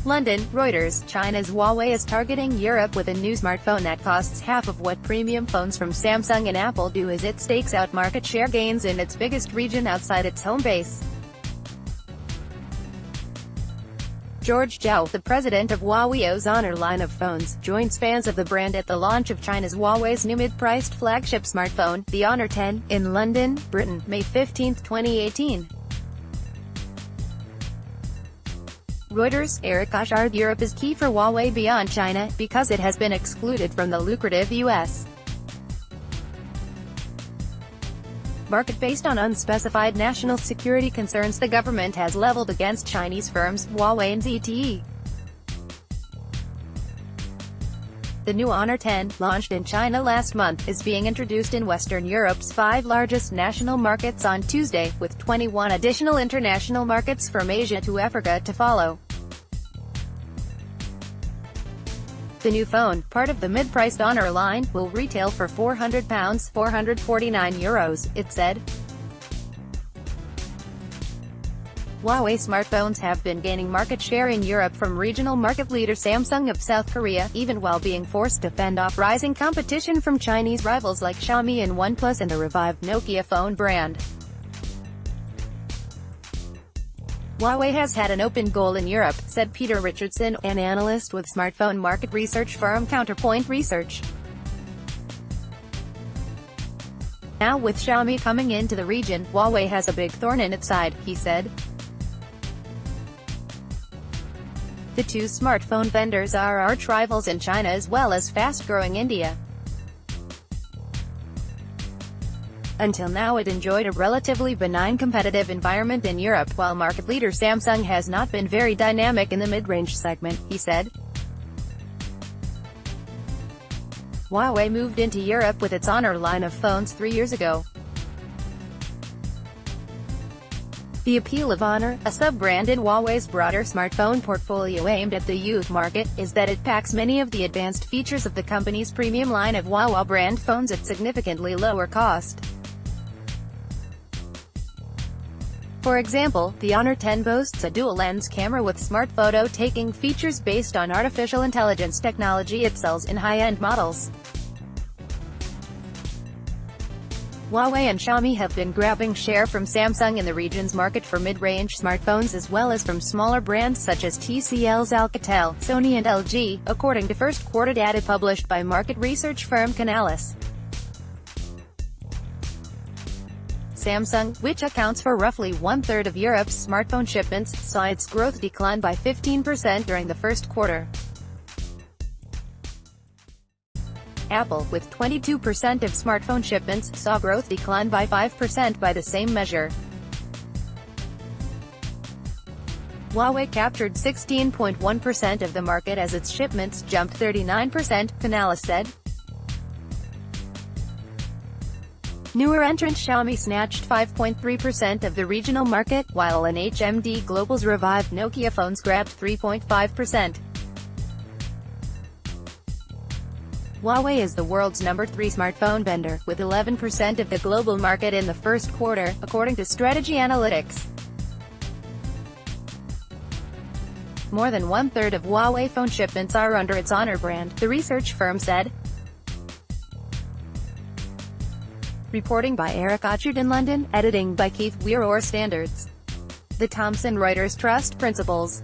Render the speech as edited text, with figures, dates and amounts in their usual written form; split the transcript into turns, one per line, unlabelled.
London, Reuters. China's Huawei is targeting Europe with a new smartphone that costs half of what premium phones from Samsung and Apple do as it stakes out market share gains in its biggest region outside its home base. Zhao, the president of HuaweiÅs Honor line of phones, joins fans of the brand at the launch of China's Huawei's new mid-priced flagship smartphone, the Honor 10, in London, Britain, May 15, 2018. Reuters. AuchardEurope is key for Huawei beyond China, because it has been excluded from the lucrative U.S. market based on unspecified national security concerns the government has leveled against Chinese firms, Huawei and ZTE. The new Honor 10, launched in China last month, is being introduced in Western Europe's 5 largest national markets on Tuesday, with 21 additional international markets from Asia to Africa to follow. The new phone, part of the mid-priced Honor line, will retail for £400, €449, it said. Huawei smartphones have been gaining market share in Europe from regional market leader Samsung of South Korea, even while being forced to fend off rising competition from Chinese rivals like Xiaomi and OnePlus and the revived Nokia phone brand. Huawei has had an open goal in Europe, said Peter Richardson, an analyst with smartphone market research firm Counterpoint Research. Now with Xiaomi coming into the region, Huawei has a big thorn in its side, he said. The two smartphone vendors are arch rivals in China as well as fast-growing India. Until now it enjoyed a relatively benign competitive environment in Europe, while market leader Samsung has not been very dynamic in the mid-range segment, he said. Huawei moved into Europe with its Honor line of phones 3 years ago. The appeal of Honor, a sub-brand in Huawei's broader smartphone portfolio aimed at the youth market, is that it packs many of the advanced features of the company's premium line of Huawei brand phones at significantly lower cost. For example, the Honor 10 boasts a dual-lens camera with smart photo-taking features based on artificial intelligence technology it sells in high-end models. Huawei and Xiaomi have been grabbing share from Samsung in the region's market for mid-range smartphones as well as from smaller brands such as TCL's Alcatel, Sony and LG, according to first-quarter data published by market research firm Canalys. Samsung, which accounts for roughly one-third of Europe's smartphone shipments, saw its growth decline by 15% during the first quarter. Apple, with 22% of smartphone shipments, saw growth decline by 5% by the same measure. Huawei captured 16.1% of the market as its shipments jumped 39%, Canalys said. Newer entrant Xiaomi snatched 5.3% of the regional market, while an HMD Global's revived Nokia phones grabbed 3.5%. Huawei is the world's number 3 smartphone vendor, with 11% of the global market in the first quarter, according to Strategy Analytics. More than one-third of Huawei phone shipments are under its Honor brand, the research firm said. Reporting by Eric Ochard in London, editing by Keith Weir. Standards. The Thomson Reuters Trust Principles.